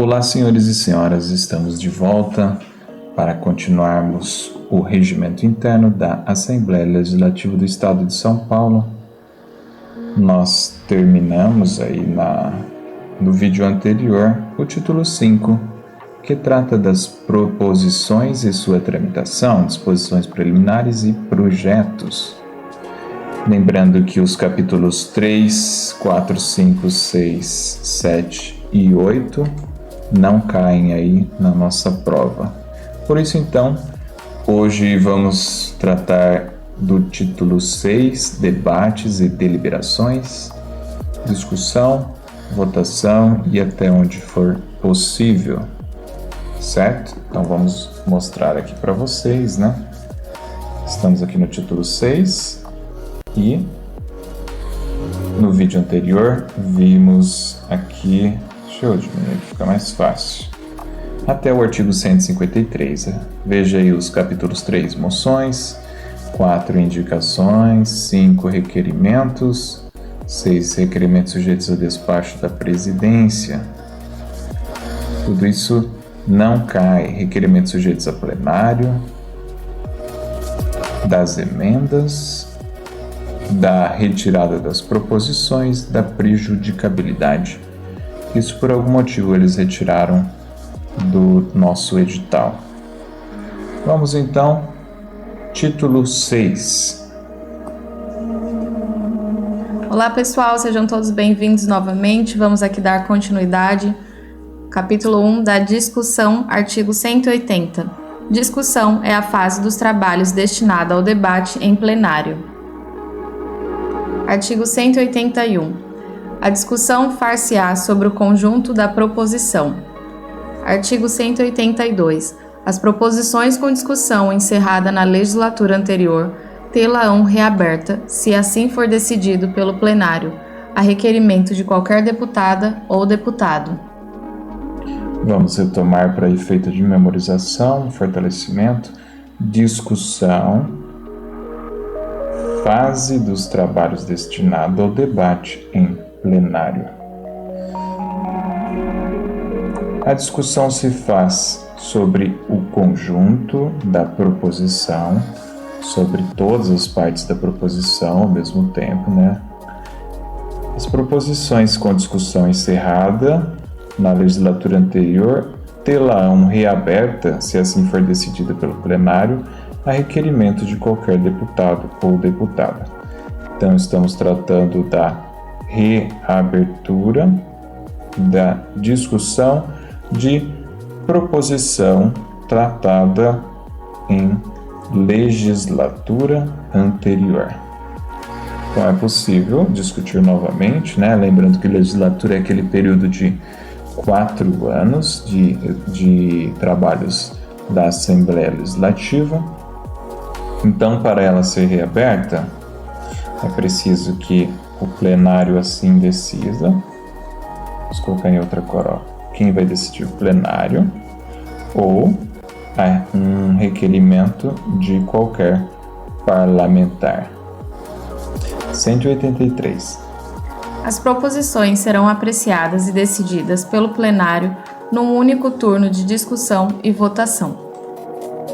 Olá, senhores e senhoras, estamos de volta para continuarmos o regimento interno da Assembleia Legislativa do Estado de São Paulo. Nós terminamos aí no vídeo anterior o título 5, que trata das proposições e sua tramitação, disposições preliminares e projetos. Lembrando que os capítulos 3, 4, 5, 6, 7 e 8 não caem aí na nossa prova. Por isso, então, hoje vamos tratar do título 6, debates e deliberações, discussão, votação e até onde for possível, certo? Então vamos mostrar aqui para vocês, né? Estamos aqui no título 6 e no vídeo anterior vimos aqui, deixa eu diminuir que fica mais fácil, até o artigo 153. Veja aí os capítulos 3, moções, 4, indicações, 5, requerimentos, 6, requerimentos sujeitos a despacho da presidência. Tudo isso não cai. Requerimentos sujeitos a plenário, das emendas, da retirada das proposições, da prejudicabilidade. Isso por algum motivo eles retiraram do nosso edital. Vamos então, título 6. Olá pessoal, sejam todos bem-vindos novamente. Vamos aqui dar continuidade. Capítulo 1 da discussão, artigo 180. Discussão é a fase dos trabalhos destinada ao debate em plenário. Artigo 181. A discussão far-se-á sobre o conjunto da proposição. Artigo 182. As proposições com discussão encerrada na legislatura anterior tê-la-ão reaberta, se assim for decidido pelo plenário, a requerimento de qualquer deputada ou deputado. Vamos retomar para efeito de memorização, fortalecimento, discussão, fase dos trabalhos destinado ao debate em plenário. A discussão se faz sobre o conjunto da proposição, sobre todas as partes da proposição ao mesmo tempo, né? As proposições com discussão encerrada na legislatura anterior tê-la-ão reaberta, se assim for decidida pelo plenário, a requerimento de qualquer deputado ou deputada. Então, estamos tratando da reabertura da discussão de proposição tratada em legislatura anterior. Então, é possível discutir novamente, né? Lembrando que legislatura é aquele período de 4 anos de trabalhos da Assembleia Legislativa. Então, para ela ser reaberta, é preciso que o plenário assim decida. Vamos colocar em outra cor, ó. Quem vai decidir? O plenário ou um requerimento de qualquer parlamentar. 183. As proposições serão apreciadas e decididas pelo plenário num único turno de discussão e votação.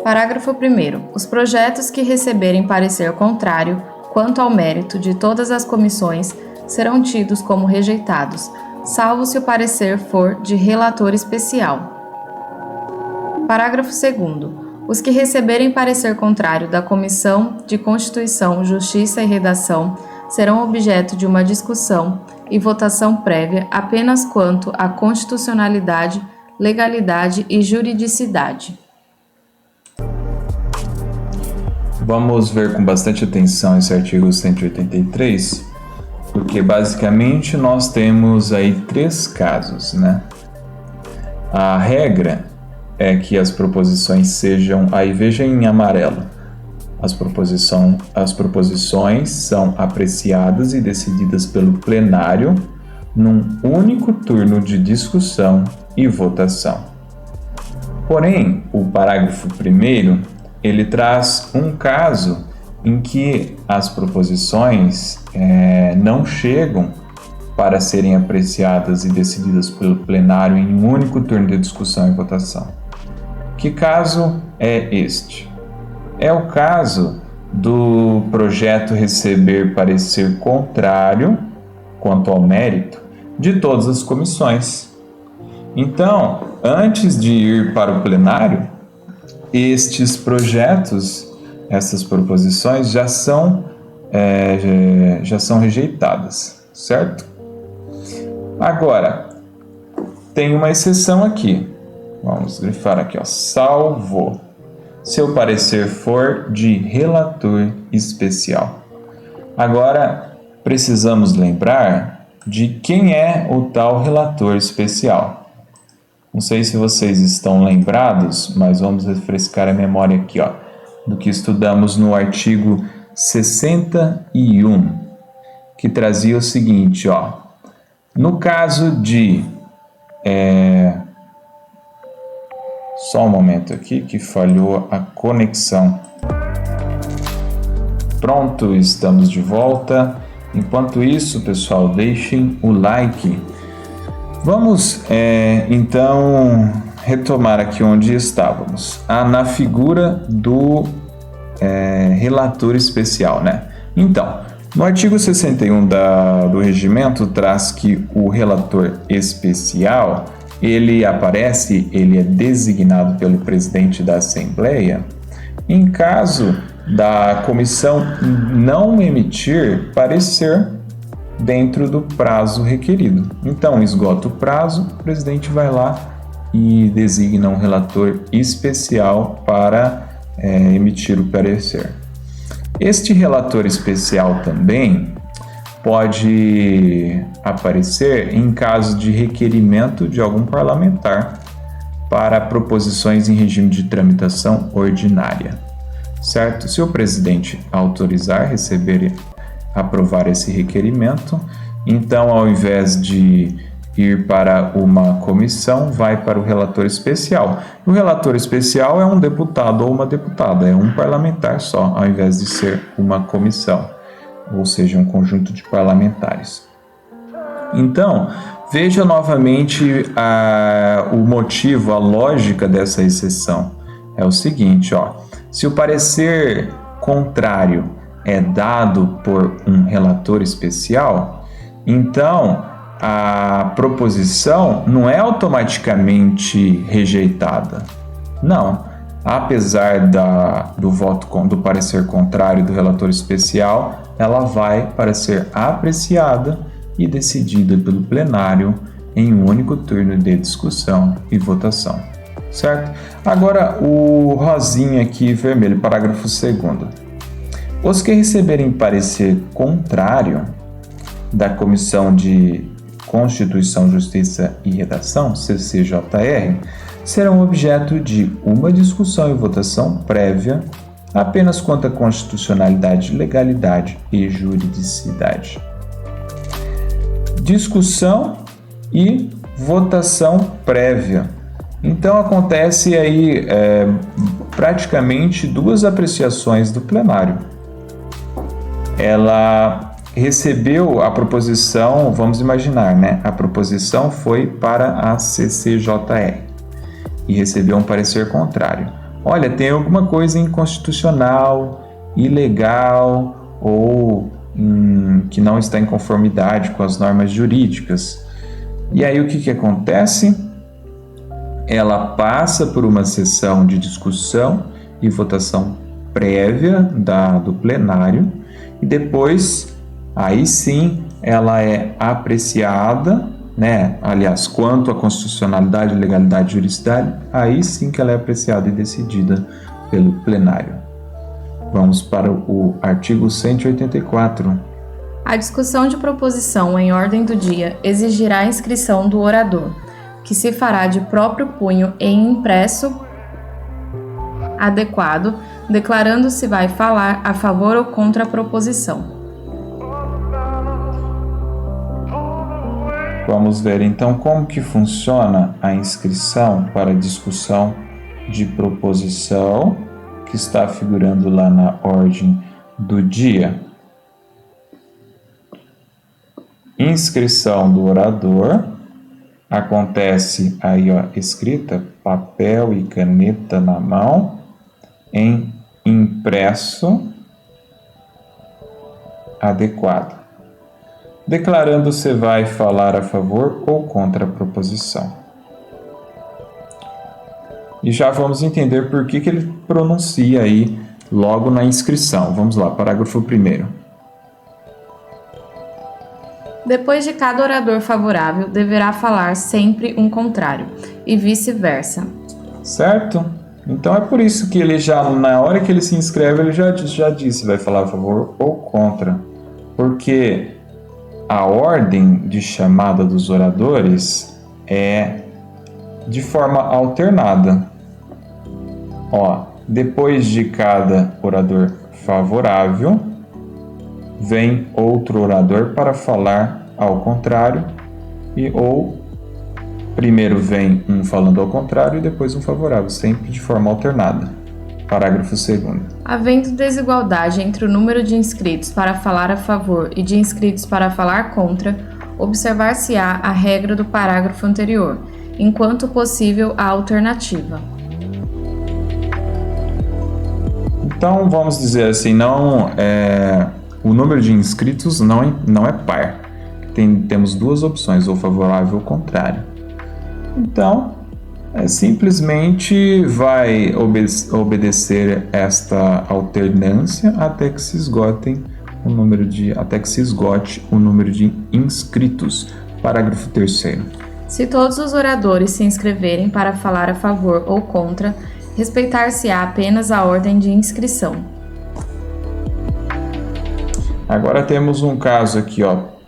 Parágrafo 1º. Os projetos que receberem parecer contrário quanto ao mérito de todas as comissões serão tidos como rejeitados, salvo se o parecer for de relator especial. Parágrafo 2º. Os que receberem parecer contrário da Comissão de Constituição, Justiça e Redação serão objeto de uma discussão e votação prévia apenas quanto à constitucionalidade, legalidade e juridicidade. Vamos ver com bastante atenção esse artigo 183, porque basicamente nós temos aí 3 casos, né? A regra é que as proposições sejam, aí veja em amarelo, as proposições são apreciadas e decididas pelo plenário num único turno de discussão e votação. Porém, o parágrafo 1º, ele traz um caso em que as proposições não chegam para serem apreciadas e decididas pelo plenário em um único turno de discussão e votação. Que caso é este? É o caso do projeto receber parecer contrário quanto ao mérito de todas as comissões. Então, antes de ir para o plenário, estes projetos, essas proposições já são rejeitadas, certo? Agora, tem uma exceção aqui. Vamos grifar aqui, ó, salvo se o parecer for de relator especial. Agora, precisamos lembrar de quem é o tal relator especial. Não sei se vocês estão lembrados, mas vamos refrescar a memória aqui, ó, do que estudamos no artigo 61, que trazia o seguinte, ó, no caso de... Só um momento aqui que falhou a conexão. Pronto, estamos de volta. Enquanto isso, pessoal, deixem o like. Vamos, então, retomar aqui onde estávamos. Na figura do relator especial, né? Então, no artigo 61 do regimento traz que o relator especial, ele é designado pelo presidente da Assembleia em caso da comissão não emitir parecer dentro do prazo requerido. Então, esgota o prazo, o presidente vai lá e designa um relator especial para emitir o parecer. Este relator especial também pode aparecer em caso de requerimento de algum parlamentar para proposições em regime de tramitação ordinária, certo? Se o presidente autorizar, aprovar esse requerimento, então, ao invés de ir para uma comissão, vai para o relator especial. O relator especial é um deputado ou uma deputada, é um parlamentar só, ao invés de ser uma comissão, ou seja, um conjunto de parlamentares. Então, veja novamente o motivo, a lógica dessa exceção. É o seguinte, ó, se o parecer contrário é dado por um relator especial, então a proposição não é automaticamente rejeitada. Não. Apesar do parecer contrário do relator especial, ela vai para ser apreciada e decidida pelo plenário em um único turno de discussão e votação, certo? Agora, o rosinha aqui vermelho, parágrafo 2º. Os que receberem parecer contrário da Comissão de Constituição, Justiça e Redação, CCJR, serão objeto de uma discussão e votação prévia apenas quanto à constitucionalidade, legalidade e juridicidade. Discussão e votação prévia. Então acontece aí praticamente duas apreciações do plenário. Ela recebeu a proposição, vamos imaginar, né? A proposição foi para a CCJR e recebeu um parecer contrário. Olha, tem alguma coisa inconstitucional, ilegal ou que não está em conformidade com as normas jurídicas. E aí o que acontece? Ela passa por uma sessão de discussão e votação prévia do plenário e depois, aí sim, ela é apreciada, né? Aliás, quanto à constitucionalidade, legalidade e juridicidade, aí sim que ela é apreciada e decidida pelo plenário. Vamos para o artigo 184. A discussão de proposição em ordem do dia exigirá a inscrição do orador, que se fará de próprio punho em impresso adequado, declarando se vai falar a favor ou contra a proposição. Vamos ver então como que funciona a inscrição para discussão de proposição, que está figurando lá na ordem do dia. inscrição do orador acontece aí, ó, escrita, papel e caneta na mão, em impresso adequado, declarando se vai falar a favor ou contra a proposição. E já vamos entender por que ele pronuncia aí logo na inscrição. Vamos lá, parágrafo 1º. Depois de cada orador favorável, deverá falar sempre um contrário, e vice-versa. Certo? Então é por isso que ele já, na hora que ele se inscreve, ele já disse se vai falar a favor ou contra. Porque a ordem de chamada dos oradores é de forma alternada. Ó, depois de cada orador favorável, vem outro orador para falar ao contrário, ou primeiro vem um falando ao contrário e depois um favorável, sempre de forma alternada. Parágrafo 2º. Havendo desigualdade entre o número de inscritos para falar a favor e de inscritos para falar contra, observar-se-á a regra do parágrafo anterior, enquanto possível a alternativa. Então, vamos dizer assim, o número de inscritos não é par. Temos duas opções, ou favorável ou contrário. Então, simplesmente vai obedecer esta alternância até que se esgote o número de inscritos. Parágrafo 3º. Se todos os oradores se inscreverem para falar a favor ou contra, respeitar-se-á apenas a ordem de inscrição. Agora temos um caso aqui, ó.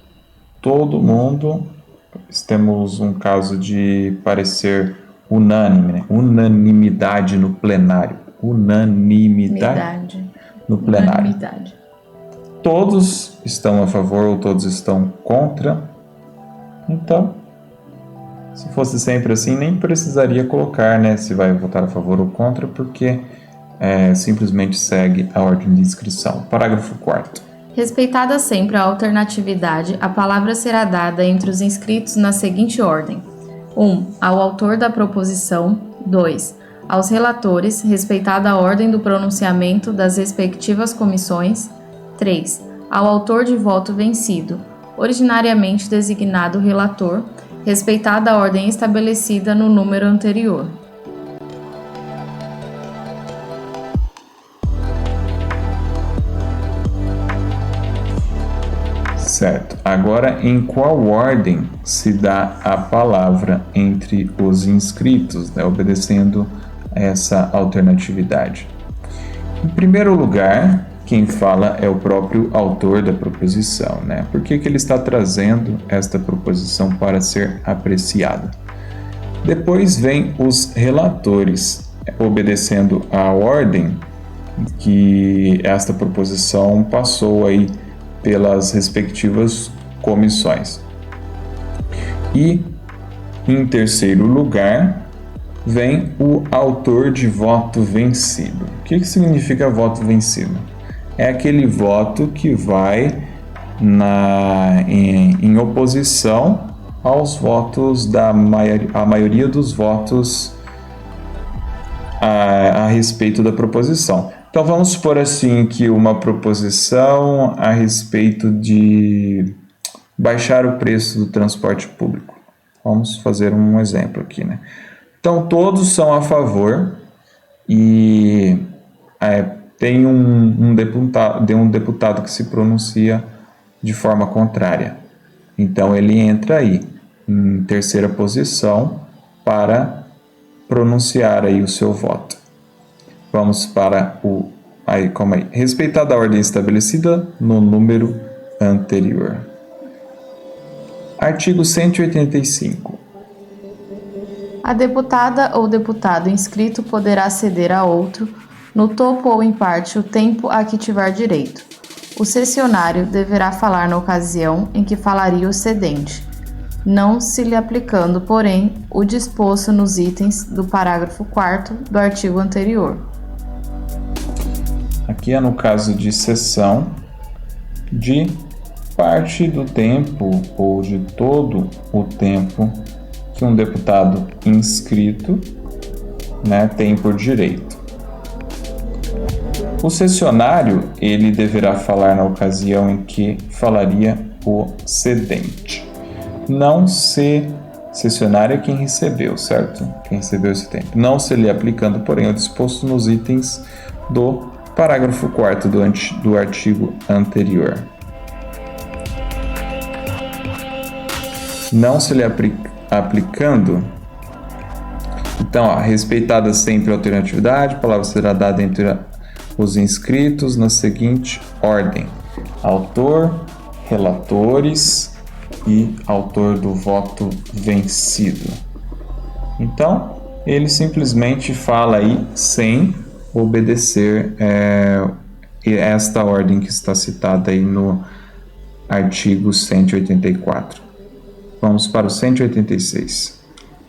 Temos um caso de parecer unânime, né? Unanimidade no plenário. Unanimidade no plenário. Unanimidade. Todos estão a favor ou todos estão contra. Então, se fosse sempre assim, nem precisaria colocar, né, se vai votar a favor ou contra, porque simplesmente segue a ordem de inscrição. Parágrafo 4º. Respeitada sempre a alternatividade, a palavra será dada entre os inscritos na seguinte ordem: 1. Ao autor da proposição. 2. Aos relatores, respeitada a ordem do pronunciamento das respectivas comissões. 3. Ao autor de voto vencido, originariamente designado relator, respeitada a ordem estabelecida no número anterior. Certo. Agora, em qual ordem se dá a palavra entre os inscritos, né, obedecendo essa alternatividade? Em primeiro lugar, quem fala é o próprio autor da proposição, né? Por que ele está trazendo esta proposição para ser apreciada? Depois vem os relatores, obedecendo a ordem que esta proposição passou aí pelas respectivas comissões. E, em terceiro lugar, vem o autor de voto vencido. O que significa voto vencido? É aquele voto que vai em oposição aos votos a maioria dos votos a respeito da proposição. Então vamos supor assim que uma proposição a respeito de baixar o preço do transporte público. Vamos fazer um exemplo aqui, né? Então todos são a favor e tem um deputado que se pronuncia de forma contrária. Então ele entra aí em terceira posição para pronunciar aí o seu voto. Vamos para respeitada a ordem estabelecida no número anterior. Artigo 185. A deputada ou deputado inscrito poderá ceder a outro, no topo ou em parte, o tempo a que tiver direito. O cessionário deverá falar na ocasião em que falaria o cedente, não se lhe aplicando, porém, o disposto nos itens do parágrafo 4º do artigo anterior. Aqui é no caso de cessão de parte do tempo ou de todo o tempo que um deputado inscrito, né, tem por direito. O cessionário, ele deverá falar na ocasião em que falaria o cedente. Não se cessionário é quem recebeu, certo? Quem recebeu esse tempo. Não se lhe aplicando, porém, o disposto nos itens do parágrafo 4º do artigo anterior. Não se lhe aplicando. Então, respeitada sempre a alternatividade, a palavra será dada entre os inscritos na seguinte ordem: autor, relatores e autor do voto vencido. Então, ele simplesmente fala aí sem obedecer esta ordem que está citada aí no artigo 184. Vamos para o 186.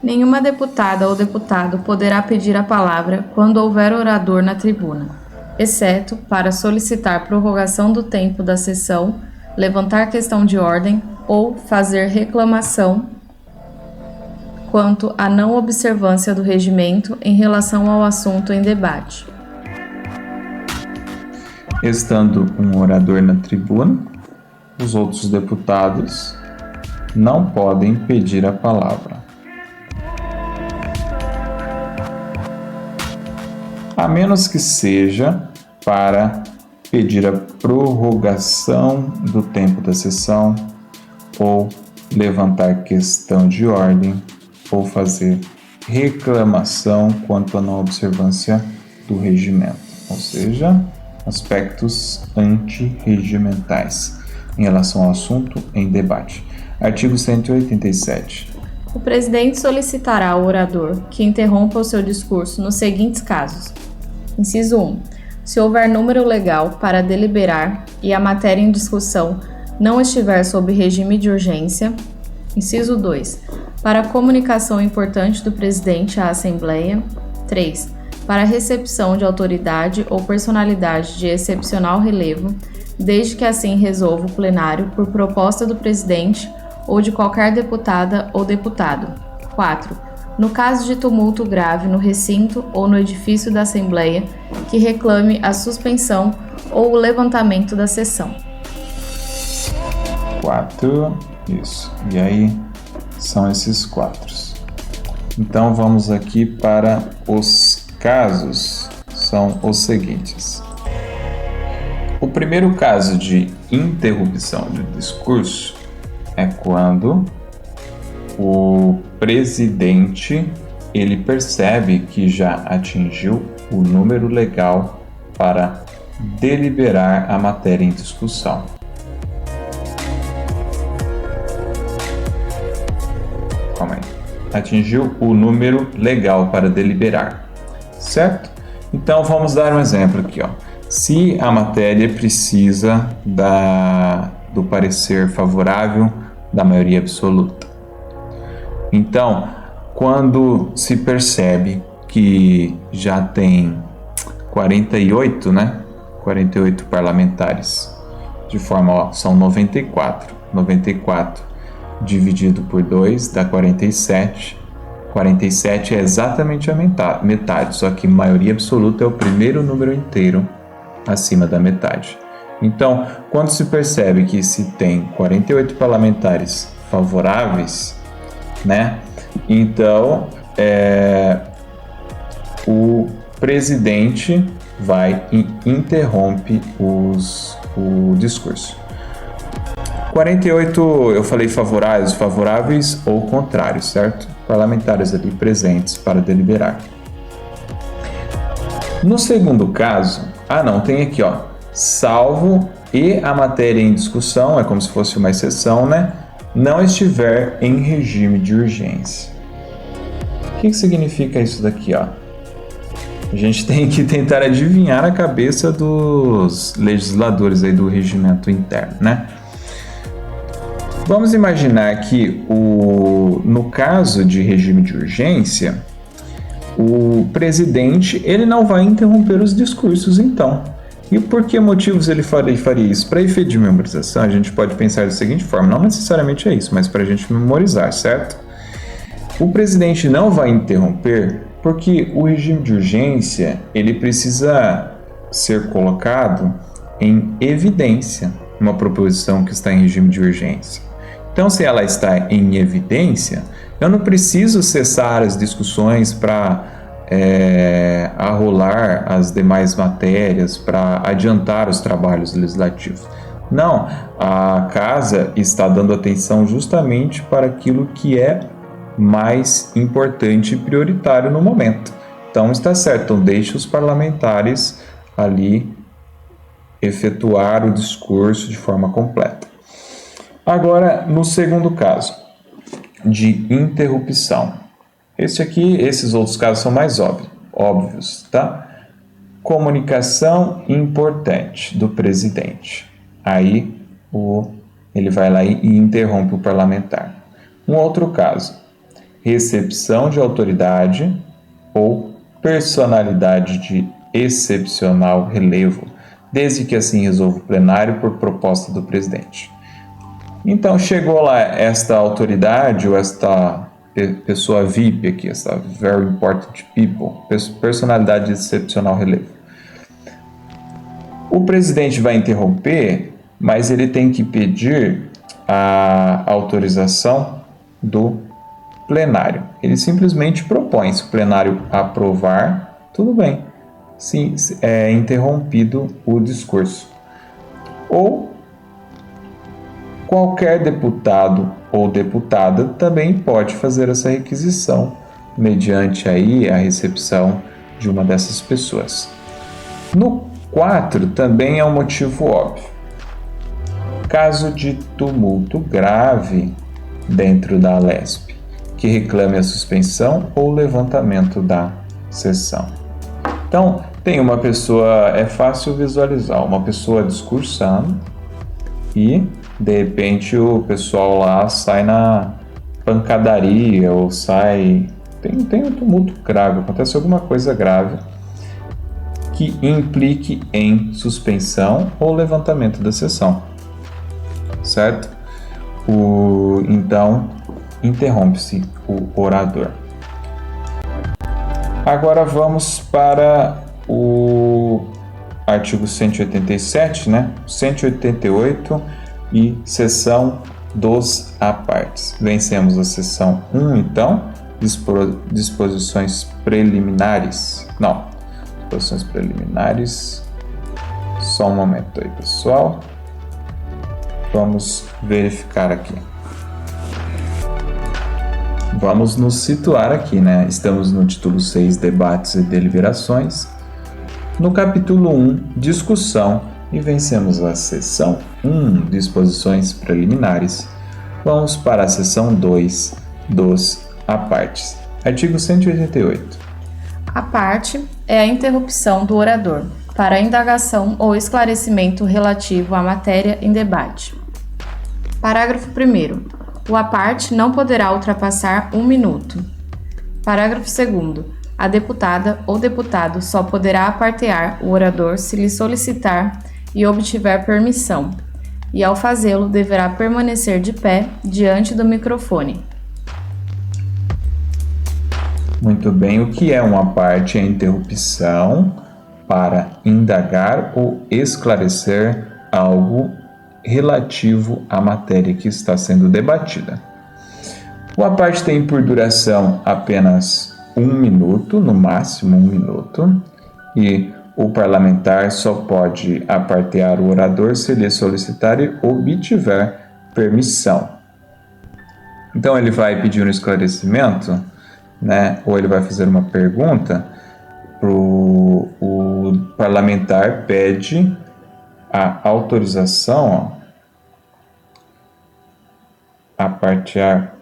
Nenhuma deputada ou deputado poderá pedir a palavra quando houver orador na tribuna, exceto para solicitar prorrogação do tempo da sessão, levantar questão de ordem ou fazer reclamação quanto à não observância do regimento em relação ao assunto em debate. Estando um orador na tribuna, os outros deputados não podem pedir a palavra. A menos que seja para pedir a prorrogação do tempo da sessão, ou levantar questão de ordem, ou fazer reclamação quanto à não observância do regimento, ou seja, aspectos antirregimentais em relação ao assunto em debate. Artigo 187. O presidente solicitará ao orador que interrompa o seu discurso nos seguintes casos. Inciso 1. Se houver número legal para deliberar e a matéria em discussão não estiver sob regime de urgência. Inciso 2. Para comunicação importante do presidente à Assembleia. 3. Para recepção de autoridade ou personalidade de excepcional relevo, desde que assim resolva o plenário por proposta do presidente ou de qualquer deputada ou deputado. 4. No caso de tumulto grave no recinto ou no edifício da Assembleia, que reclame a suspensão ou o levantamento da sessão. 4. Isso. E aí são esses 4. Então vamos aqui para os casos. São os seguintes. O primeiro caso de interrupção de discurso é quando o presidente ele percebe que já atingiu o número legal para deliberar a matéria em discussão. Calma aí. Atingiu o número legal para deliberar, certo? Então vamos dar um exemplo aqui, ó. Se a matéria precisa do parecer favorável da maioria absoluta. Então, quando se percebe que já tem 48, né? 48 parlamentares, de forma, ó, são 94. 94 dividido por 2 dá 47. 47 é exatamente a metade, só que maioria absoluta é o primeiro número inteiro acima da metade. Então, quando se percebe que se tem 48 parlamentares favoráveis, né? Então, o presidente vai e interrompe o discurso. 48, eu falei favoráveis ou contrários, certo? Parlamentares ali presentes para deliberar. No segundo caso, tem aqui, ó, salvo e a matéria em discussão, é como se fosse uma exceção, né? Não estiver em regime de urgência. O que significa isso daqui, ó? A gente tem que tentar adivinhar a cabeça dos legisladores aí do regimento interno, né? Vamos imaginar que no caso de regime de urgência, o presidente ele não vai interromper os discursos, então. E por que motivos ele faria isso? Para efeito de memorização, a gente pode pensar da seguinte forma, não necessariamente é isso, mas para a gente memorizar, certo? O presidente não vai interromper porque o regime de urgência ele precisa ser colocado em evidência, uma proposição que está em regime de urgência. Então, se ela está em evidência, eu não preciso cessar as discussões para arrolar as demais matérias, para adiantar os trabalhos legislativos. Não, a casa está dando atenção justamente para aquilo que é mais importante e prioritário no momento. Então está certo, então deixe os parlamentares ali efetuar o discurso de forma completa. Agora, no segundo caso, de interrupção. Esses outros casos são mais óbvios, tá? Comunicação importante do presidente. Aí ele vai lá e interrompe o parlamentar. Um outro caso, recepção de autoridade ou personalidade de excepcional relevo, desde que assim resolva o plenário por proposta do presidente. Então, chegou lá esta autoridade ou esta pessoa VIP aqui, essa very important people, personalidade de excepcional relevo. O presidente vai interromper, mas ele tem que pedir a autorização do plenário. Ele simplesmente propõe, se o plenário aprovar, tudo bem, sim, é interrompido o discurso. Ou qualquer deputado ou deputada também pode fazer essa requisição mediante aí a recepção de uma dessas pessoas. No 4 também é um motivo óbvio. Caso de tumulto grave dentro da Alesp, que reclame a suspensão ou levantamento da sessão. Então, tem uma pessoa, é fácil visualizar, uma pessoa discursando e de repente o pessoal lá sai na pancadaria ou sai... Tem um tumulto grave, acontece alguma coisa grave que implique em suspensão ou levantamento da sessão, certo? Então, interrompe-se o orador. Agora vamos para o artigo 187, né? 188 e sessão dos apartes. Vencemos a sessão 1, então, disposições preliminares. Não, disposições preliminares. Só um momento aí, pessoal. Vamos verificar aqui. Vamos nos situar aqui, né? Estamos no título 6, debates e deliberações. No capítulo 1, discussão, e vencemos a seção 1, disposições preliminares. Vamos para a seção 2, dos apartes. Artigo 188. A parte é a interrupção do orador para indagação ou esclarecimento relativo à matéria em debate. Parágrafo 1º. O aparte não poderá ultrapassar 1 minuto. Parágrafo 2º. A deputada ou deputado só poderá apartear o orador se lhe solicitar e obtiver permissão, e ao fazê-lo deverá permanecer de pé diante do microfone. Muito bem, o que é uma parte? É a interrupção para indagar ou esclarecer algo relativo à matéria que está sendo debatida. O aparte tem por duração apenas 1 minuto, no máximo 1 minuto, e o parlamentar só pode apartear o orador se lhe solicitar e obtiver permissão. Então ele vai pedir um esclarecimento, né, ou ele vai fazer uma pergunta, o parlamentar pede a autorização a partear,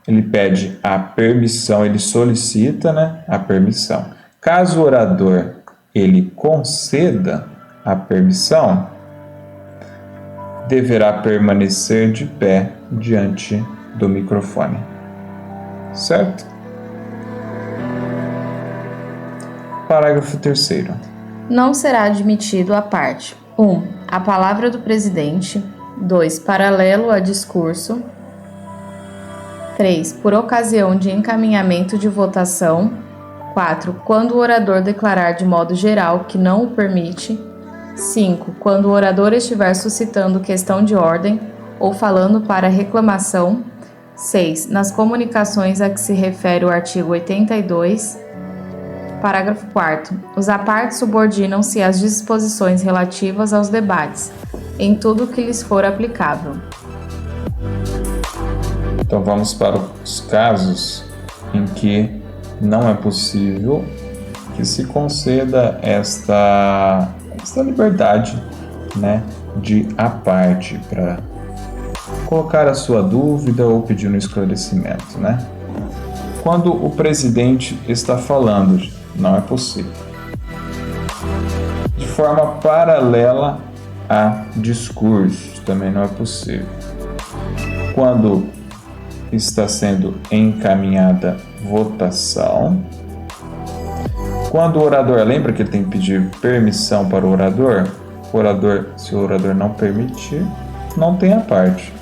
ele pede a permissão, ele solicita, né, a permissão. Caso o orador ele conceda a permissão, deverá permanecer de pé diante do microfone, certo? Parágrafo 3º. Não será admitido à parte: 1. A palavra do presidente. 2. Paralelo a discurso. 3. Por ocasião de encaminhamento de votação. 4. Quando o orador declarar de modo geral que não o permite. 5. Quando o orador estiver suscitando questão de ordem ou falando para reclamação. 6. Nas comunicações a que se refere o artigo 82. Parágrafo 4º. Os apartes subordinam-se às disposições relativas aos debates, em tudo que lhes for aplicável. Então vamos para os casos em que não é possível que se conceda esta liberdade, né, de aparte para colocar a sua dúvida ou pedir um esclarecimento, né? Quando o presidente está falando, não é possível. De forma paralela a discurso, também não é possível. Quando está sendo encaminhada votação. Quando o orador, lembra que ele tem que pedir permissão para o orador? Se o orador não permitir, não tem a parte.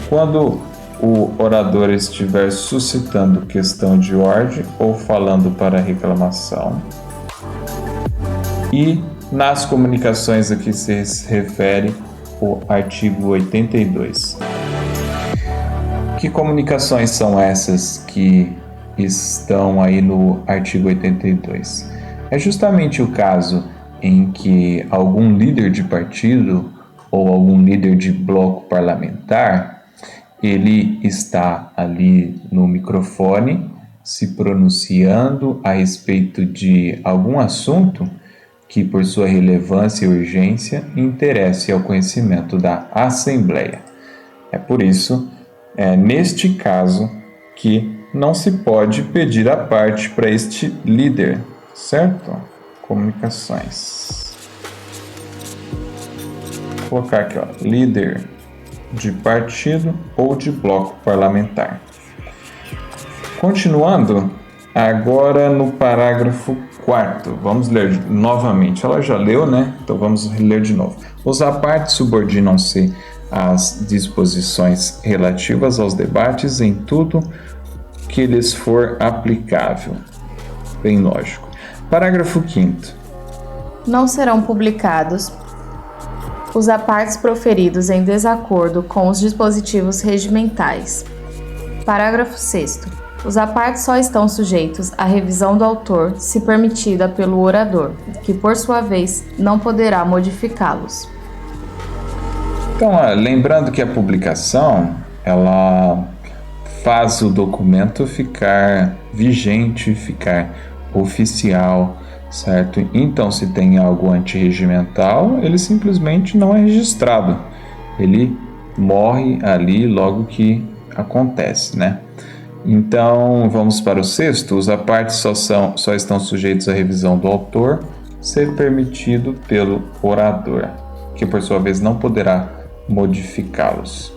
Quando o orador estiver suscitando questão de ordem ou falando para reclamação. E nas comunicações a que se refere o artigo 82. Que comunicações são essas que estão aí no artigo 82? É justamente o caso em que algum líder de partido ou algum líder de bloco parlamentar, ele está ali no microfone se pronunciando a respeito de algum assunto que, por sua relevância e urgência, interesse ao conhecimento da Assembleia. É por isso, neste caso, que não se pode pedir a parte para este líder, certo? Comunicações. Vou colocar aqui, ó, líder de partido ou de bloco parlamentar. Continuando, agora no parágrafo 4º, vamos ler novamente. Ela já leu, né? Então vamos ler de novo. Os apartes subordinam-se às disposições relativas aos debates em tudo que lhes for aplicável. Bem lógico. Parágrafo 5º. Não serão publicados os apartes proferidos em desacordo com os dispositivos regimentais. Parágrafo 6º. Os apartes só estão sujeitos à revisão do autor, se permitida pelo orador, que por sua vez não poderá modificá-los. Então, lembrando que a publicação, ela faz o documento ficar vigente, ficar oficial, certo? Então, se tem algo antirregimental, ele simplesmente não é registrado. Ele morre ali logo que acontece, né? Então, vamos para o 6º. Os apartes só estão sujeitos à revisão do autor, ser permitido pelo orador, que por sua vez não poderá modificá-los.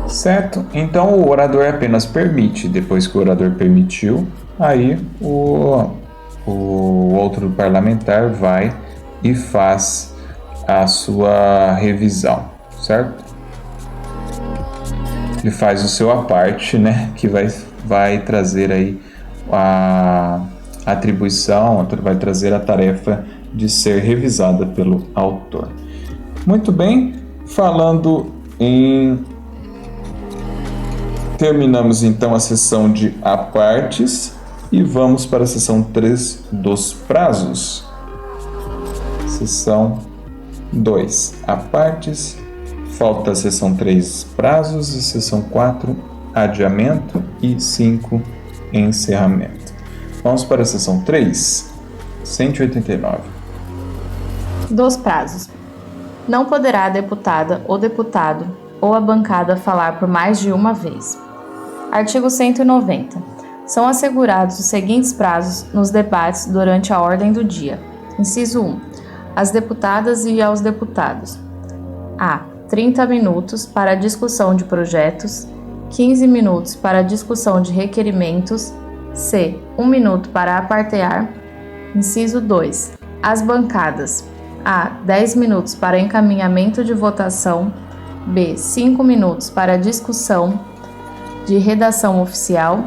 Certo? Então o orador apenas permite. Depois que o orador permitiu, aí o outro parlamentar vai e faz a sua revisão, certo? Ele faz o seu aparte, né? Que vai trazer aí a atribuição, vai trazer a tarefa de ser revisada pelo autor. Muito bem, falando em... Terminamos então a sessão de apartes e vamos para a sessão 3 dos prazos. Sessão 2, apartes. Falta a sessão 3, prazos, e sessão 4, adiamento, e 5, encerramento. Vamos para a sessão 3, 189. Dos prazos. Não poderá a deputada ou deputado ou a bancada falar por mais de uma vez. Artigo 190. São assegurados os seguintes prazos nos debates durante a ordem do dia. Inciso 1. Às deputadas e aos deputados. A. 30 minutos para a discussão de projetos, 15 minutos para a discussão de requerimentos, C. 1 minuto para apartear. Inciso 2. As bancadas. A. 10 minutos para encaminhamento de votação. B. 5 minutos para discussão de redação oficial.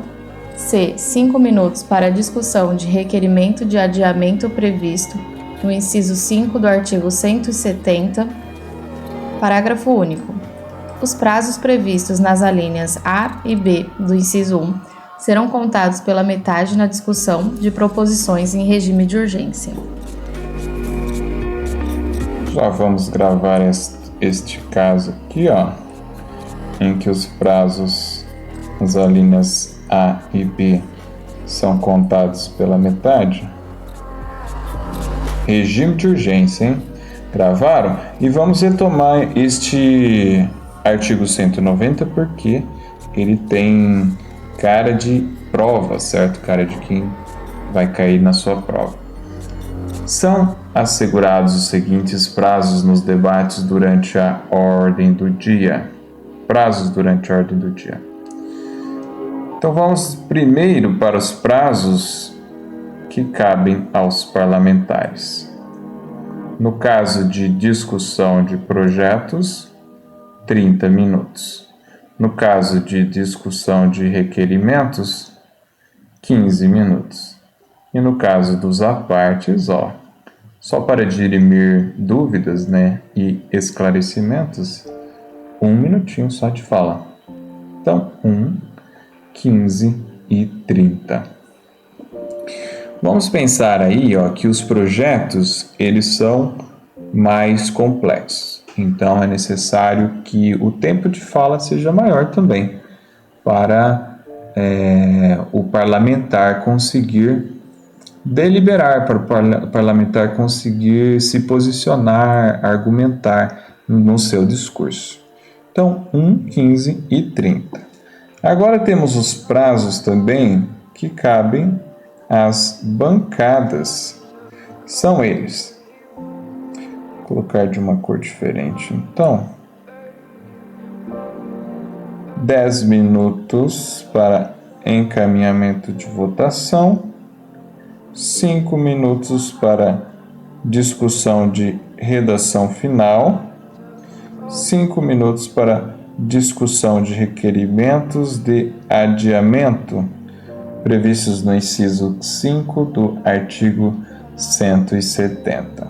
C. 5 minutos para discussão de requerimento de adiamento previsto no inciso 5 do artigo 170. Parágrafo único. Os prazos previstos nas alíneas A e B do inciso 1 serão contados pela metade na discussão de proposições em regime de urgência. Já vamos gravar este caso aqui, em que os prazos nas alíneas A e B são contados pela metade. Regime de urgência, hein? Gravaram? E vamos retomar este artigo 190 porque ele tem cara de prova, certo? Cara de quem vai cair na sua prova. São assegurados os seguintes prazos nos debates durante a ordem do dia. Prazos durante a ordem do dia. Então vamos primeiro para os prazos que cabem aos parlamentares. No caso de discussão de projetos, 30 minutos. No caso de discussão de requerimentos, 15 minutos. E no caso dos apartes, só para dirimir dúvidas, e esclarecimentos, 1 minutinho só de fala. Então, 1, 15 e 30. Vamos pensar aí, que os projetos, eles são mais complexos. Então, é necessário que o tempo de fala seja maior também, para o parlamentar conseguir deliberar, para o parlamentar conseguir se posicionar, argumentar no seu discurso. Então, 1, 15 e 30. Agora temos os prazos também que cabem às bancadas. São eles. Vou colocar de uma cor diferente. Então, 10 minutos para encaminhamento de votação, 5 minutos para discussão de redação final, 5 minutos para discussão de requerimentos de adiamento previstos no inciso 5 do artigo 170.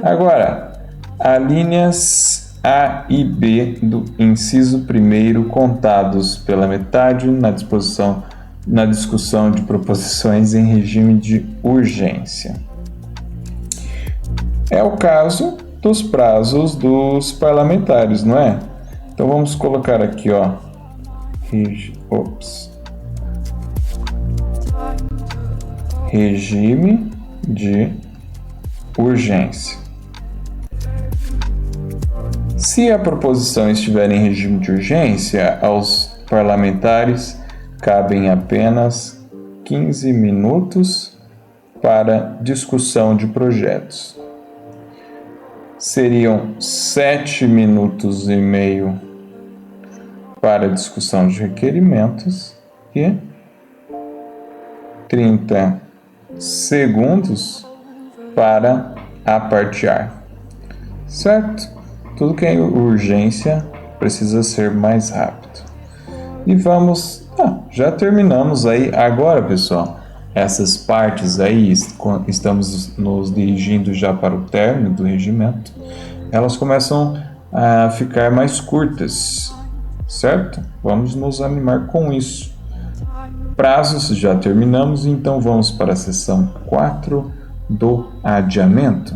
Agora, alíneas A e B do inciso 1º contados pela metade na discussão de proposições em regime de urgência. É o caso dos prazos dos parlamentares, não é? Então vamos colocar aqui, regime de urgência. Se a proposição estiver em regime de urgência, aos parlamentares cabem apenas 15 minutos para discussão de projetos. Seriam 7 minutos e meio para discussão de requerimentos e 30 segundos para apartear. Certo? Tudo que é urgência precisa ser mais rápido. E vamos... já terminamos aí. Agora, pessoal, essas partes aí, estamos nos dirigindo já para o término do regimento, elas começam a ficar mais curtas, certo? Vamos nos animar com isso. Prazos já terminamos, então vamos para a seção 4 do adiamento.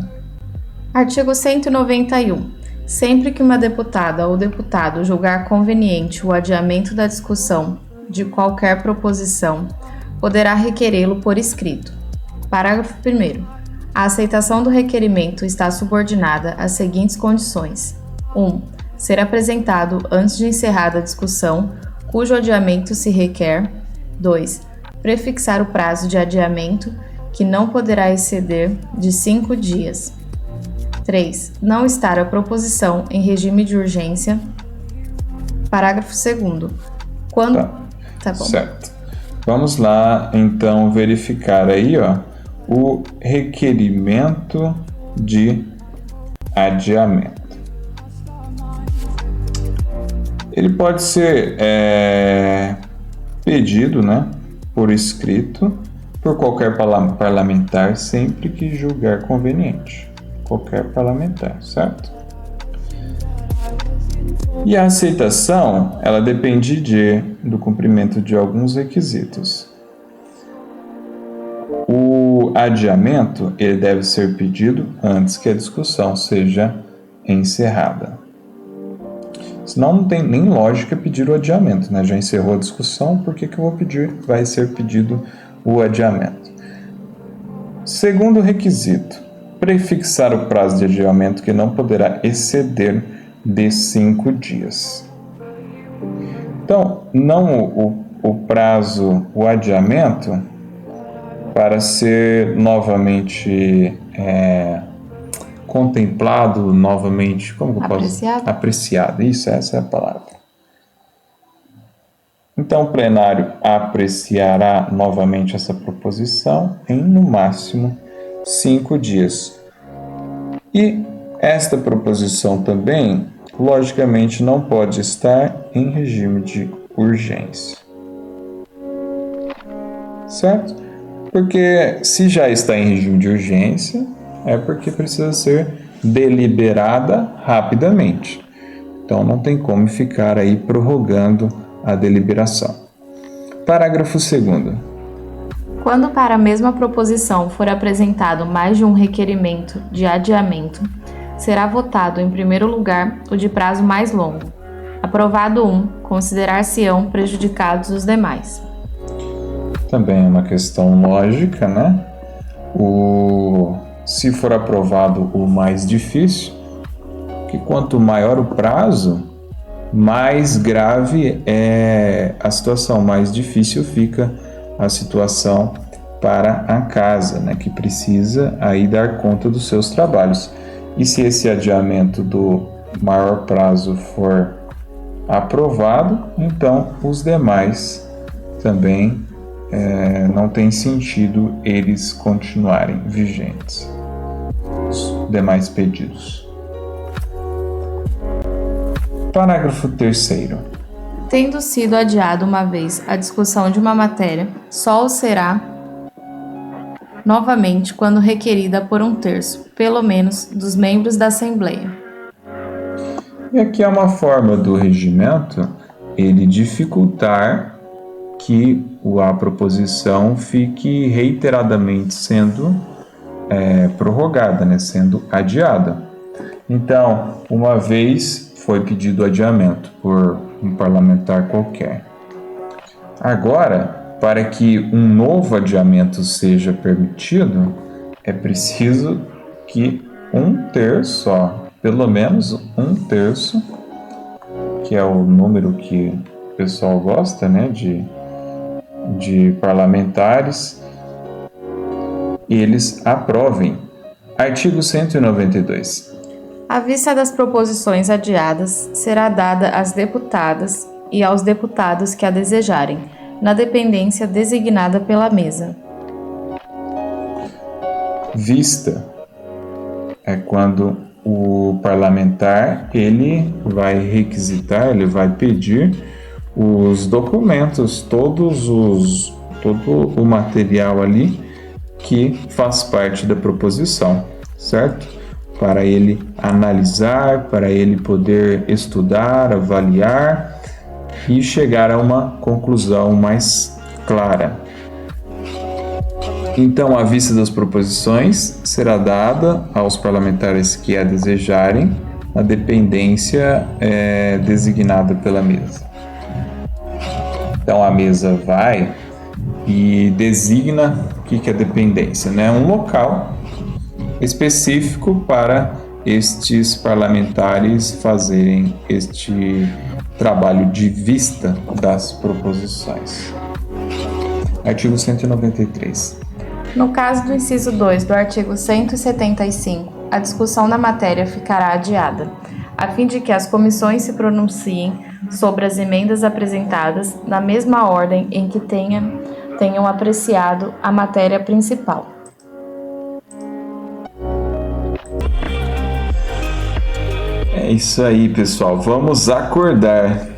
Artigo 191. Sempre que uma deputada ou deputado julgar conveniente o adiamento da discussão de qualquer proposição, poderá requerê-lo por escrito. Parágrafo 1º. A aceitação do requerimento está subordinada às seguintes condições. 1. Ser apresentado antes de encerrada a discussão, cujo adiamento se requer. 2. Prefixar o prazo de adiamento, que não poderá exceder de 5 dias. 3. Não estar a proposição em regime de urgência. Parágrafo 2º. Quando... Tá bom. Certo. Vamos lá, então, verificar aí, ó, o requerimento de adiamento. Ele pode ser pedido, né, por escrito, por qualquer parlamentar, sempre que julgar conveniente. Qualquer parlamentar, certo? E a aceitação, ela depende do cumprimento de alguns requisitos. O adiamento, ele deve ser pedido antes que a discussão seja encerrada. Senão não tem nem lógica pedir o adiamento, né? Já encerrou a discussão, por que eu vou pedir? Vai ser pedido o adiamento. Segundo requisito, prefixar o prazo de adiamento que não poderá exceder de 5 dias. Então, não o prazo, o adiamento, para ser novamente contemplado, novamente, como que eu posso? Apreciado. Isso, essa é a palavra. Então, o plenário apreciará novamente essa proposição em, no máximo, 5 dias. E esta proposição também, logicamente, não pode estar em regime de urgência. Certo? Porque se já está em regime de urgência, é porque precisa ser deliberada rapidamente. Então não tem como ficar aí prorrogando a deliberação. Parágrafo 2º. Quando para a mesma proposição for apresentado mais de um requerimento de adiamento, será votado em primeiro lugar o de prazo mais longo. Aprovado um, considerar-se-ão prejudicados os demais. Também é uma questão lógica, né? Se for aprovado o mais difícil, que quanto maior o prazo, mais grave é a situação, mais difícil fica a situação para a casa, né? Que precisa aí dar conta dos seus trabalhos. E se esse adiamento do maior prazo for aprovado, então os demais também não tem sentido eles continuarem vigentes. Os demais pedidos. Parágrafo 3º. Tendo sido adiado uma vez a discussão de uma matéria, só o será novamente quando requerida por 1/3, pelo menos, dos membros da Assembleia. E aqui é uma forma do regimento ele dificultar que a proposição fique reiteradamente sendo prorrogada, né, sendo adiada. Então, uma vez foi pedido adiamento por um parlamentar qualquer. Agora, para que um novo adiamento seja permitido, é preciso que 1/3, pelo menos 1/3, que é o número que o pessoal gosta, né, de parlamentares, eles aprovem. Artigo 192. A vista das proposições adiadas será dada às deputadas e aos deputados que a desejarem, na dependência designada pela mesa. Vista é quando o parlamentar ele vai requisitar, ele vai pedir os documentos, todo o material ali que faz parte da proposição, certo? Para ele analisar, para ele poder estudar, avaliar e chegar a uma conclusão mais clara. Então, a vista das proposições será dada aos parlamentares que a desejarem, na dependência designada pela mesa. Então, a mesa vai e designa o que é dependência, né? Um local específico para estes parlamentares fazerem este trabalho de vista das proposições. Artigo 193. No caso do inciso 2 do artigo 175, a discussão da matéria ficará adiada, a fim de que as comissões se pronunciem sobre as emendas apresentadas na mesma ordem em que tenha tenham apreciado a matéria principal. É isso aí, pessoal. Vamos acordar.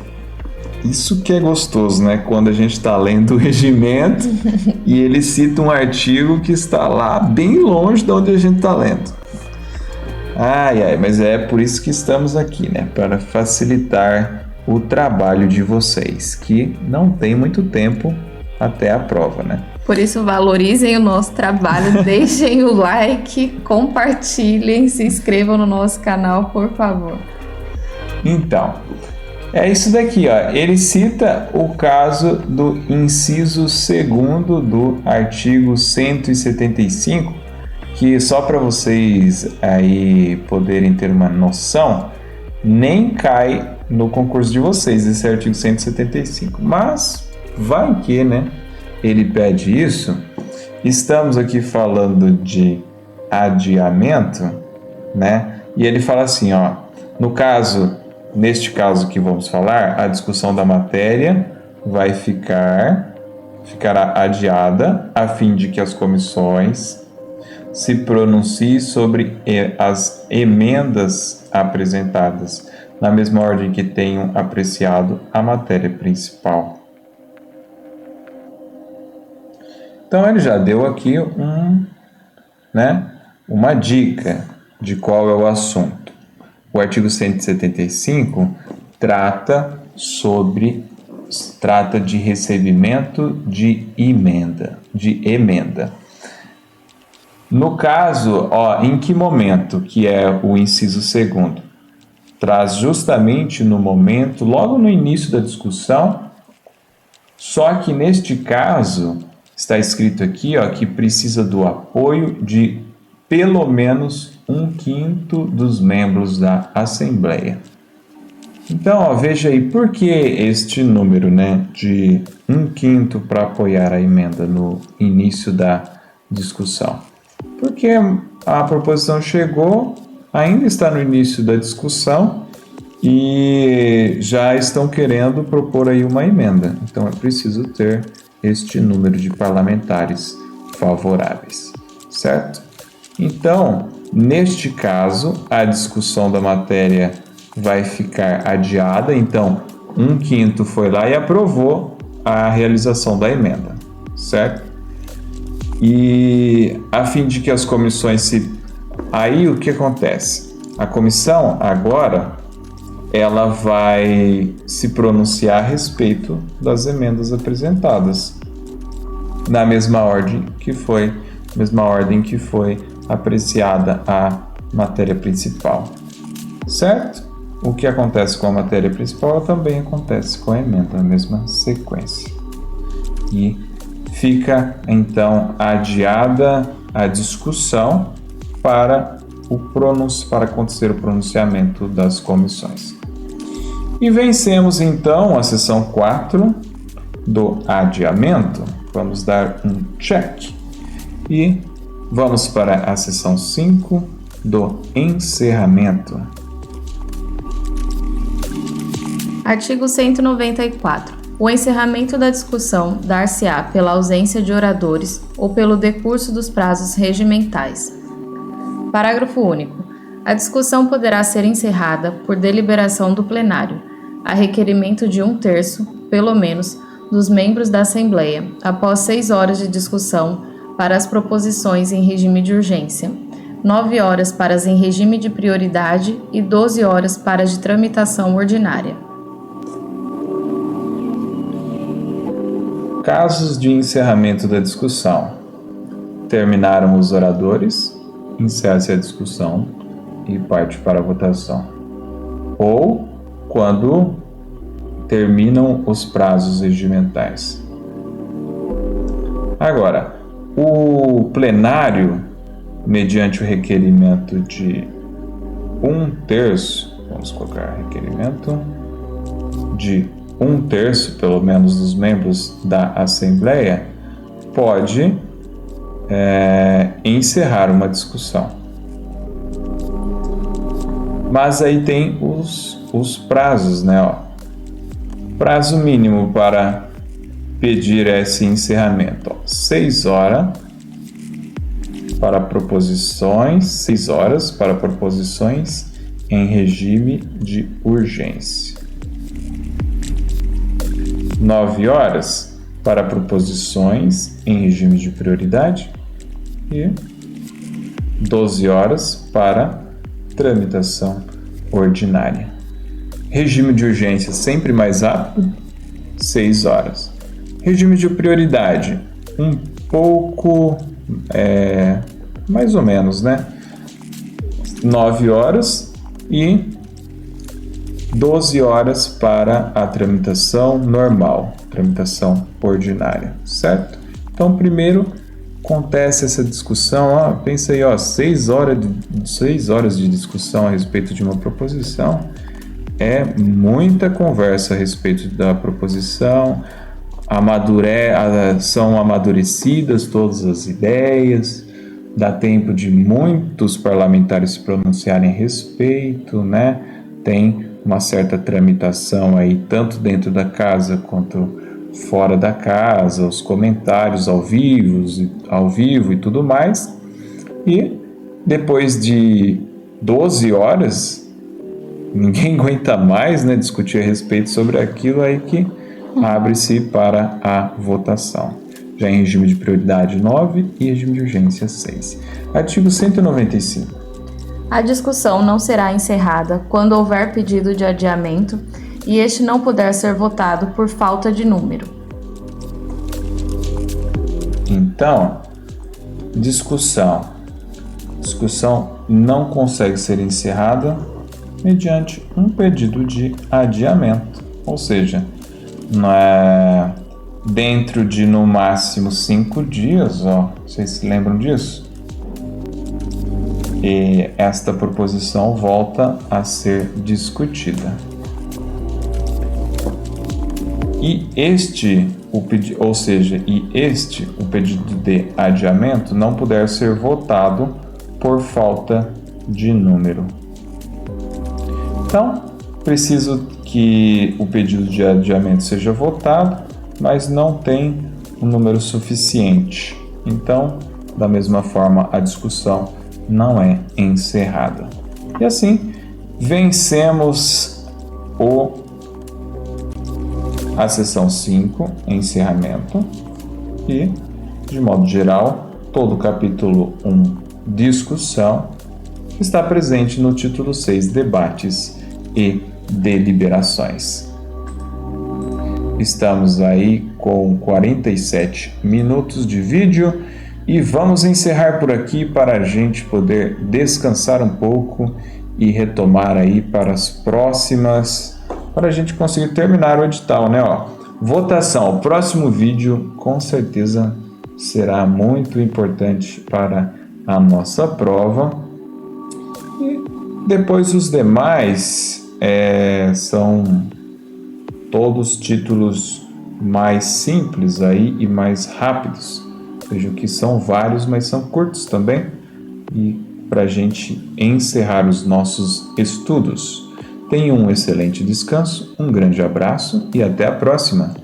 Isso que é gostoso, né? Quando a gente está lendo o regimento e ele cita um artigo que está lá bem longe de onde a gente está lendo. Mas é por isso que estamos aqui, né? Para facilitar o trabalho de vocês, que não tem muito tempo até a prova, né? Por isso, valorizem o nosso trabalho, deixem o like, compartilhem, se inscrevam no nosso canal, por favor. Então, é isso daqui, ó. Ele cita o caso do inciso 2º do artigo 175, que só para vocês aí poderem ter uma noção, nem cai no concurso de vocês esse artigo 175. Mas vai que, né? Ele pede isso. Estamos aqui falando de adiamento, né? E ele fala assim, ó, neste caso que vamos falar, a discussão da matéria vai ficará adiada a fim de que as comissões se pronunciem sobre as emendas apresentadas na mesma ordem que tenham apreciado a matéria principal. Então ele já deu aqui uma dica de qual é o assunto. O artigo 175 trata de recebimento de emenda. No caso, em que momento, que é o inciso 2º? Traz justamente no momento, logo no início da discussão, só que neste caso está escrito aqui, que precisa do apoio de pelo menos 1/5 dos membros da Assembleia. Então, veja aí, por que este número, né, de 1/5 para apoiar a emenda no início da discussão? Porque a proposição chegou, ainda está no início da discussão e já estão querendo propor aí uma emenda. Então, é preciso ter este número de parlamentares favoráveis, certo? Então, neste caso, a discussão da matéria vai ficar adiada. Então, 1/5 foi lá e aprovou a realização da emenda, certo? E a fim de que as comissões Aí o que acontece? A comissão agora ela vai se pronunciar a respeito das emendas apresentadas na mesma ordem que foi apreciada a matéria principal, certo? O que acontece com a matéria principal também acontece com a emenda, na mesma sequência. E fica então adiada a discussão para acontecer o pronunciamento das comissões. E vencemos então a seção 4 do adiamento. Vamos dar um check. E vamos para a seção 5 do encerramento. Artigo 194. O encerramento da discussão dar-se-á pela ausência de oradores ou pelo decurso dos prazos regimentais. Parágrafo único. A discussão poderá ser encerrada por deliberação do plenário, a requerimento de 1/3, pelo menos, dos membros da Assembleia, após 6 horas de discussão para as proposições em regime de urgência, 9 horas para as em regime de prioridade e 12 horas para as de tramitação ordinária. Casos de encerramento da discussão. Terminaram os oradores, encerra-se a discussão e parte para a votação. Ou quando terminam os prazos regimentais. Agora, o plenário, mediante o requerimento de 1/3, vamos colocar requerimento de 1/3, pelo menos, dos membros da Assembleia, pode encerrar uma discussão. Mas aí tem os prazos, né? Prazo mínimo para pedir esse encerramento? 6 horas para proposições, 6 horas para proposições em regime de urgência. 9 horas para proposições em regime de prioridade e 12 horas para tramitação ordinária. Regime de urgência sempre mais rápido, 6 horas. Regime de prioridade, um pouco, mais ou menos, né? 9 horas e 12 horas para a tramitação normal, tramitação ordinária, certo? Então, primeiro acontece essa discussão, pensa aí, 6 horas de discussão a respeito de uma proposição, é muita conversa a respeito da proposição, são amadurecidas todas as ideias, dá tempo de muitos parlamentares se pronunciarem a respeito, né? Tem uma certa tramitação aí, tanto dentro da casa quanto fora da casa, os comentários ao vivo e tudo mais. E depois de 12 horas, ninguém aguenta mais, né, discutir a respeito sobre aquilo, aí que abre-se para a votação. Já em regime de prioridade 9 e regime de urgência 6. Artigo 195. A discussão não será encerrada quando houver pedido de adiamento e este não puder ser votado por falta de número. Então, discussão não consegue ser encerrada mediante um pedido de adiamento, ou seja, dentro de no máximo 5 dias, vocês se lembram disso? E esta proposição volta a ser discutida. E o pedido de adiamento não puder ser votado por falta de número. Então, preciso que o pedido de adiamento seja votado, mas não tem um número suficiente. Então, da mesma forma, a discussão não é encerrada. E assim, vencemos a sessão 5, encerramento, e, de modo geral, todo o capítulo 1, discussão, está presente no título 6, debates e deliberações. Estamos aí com 47 minutos de vídeo e vamos encerrar por aqui para a gente poder descansar um pouco e retomar aí para as próximas, para a gente conseguir terminar o edital, né? Votação, o próximo vídeo com certeza será muito importante para a nossa prova. E depois os demais são todos títulos mais simples aí e mais rápidos. Vejo que são vários, mas são curtos também. E para a gente encerrar os nossos estudos. Tenha um excelente descanso, um grande abraço e até a próxima!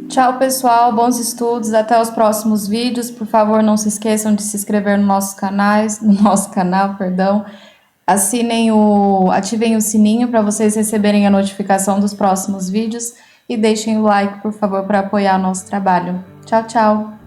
Tchau, pessoal, bons estudos, até os próximos vídeos. Por favor, não se esqueçam de se inscrever no nosso canal, ativem o sininho para vocês receberem a notificação dos próximos vídeos e deixem o like, por favor, para apoiar o nosso trabalho. Tchau, tchau!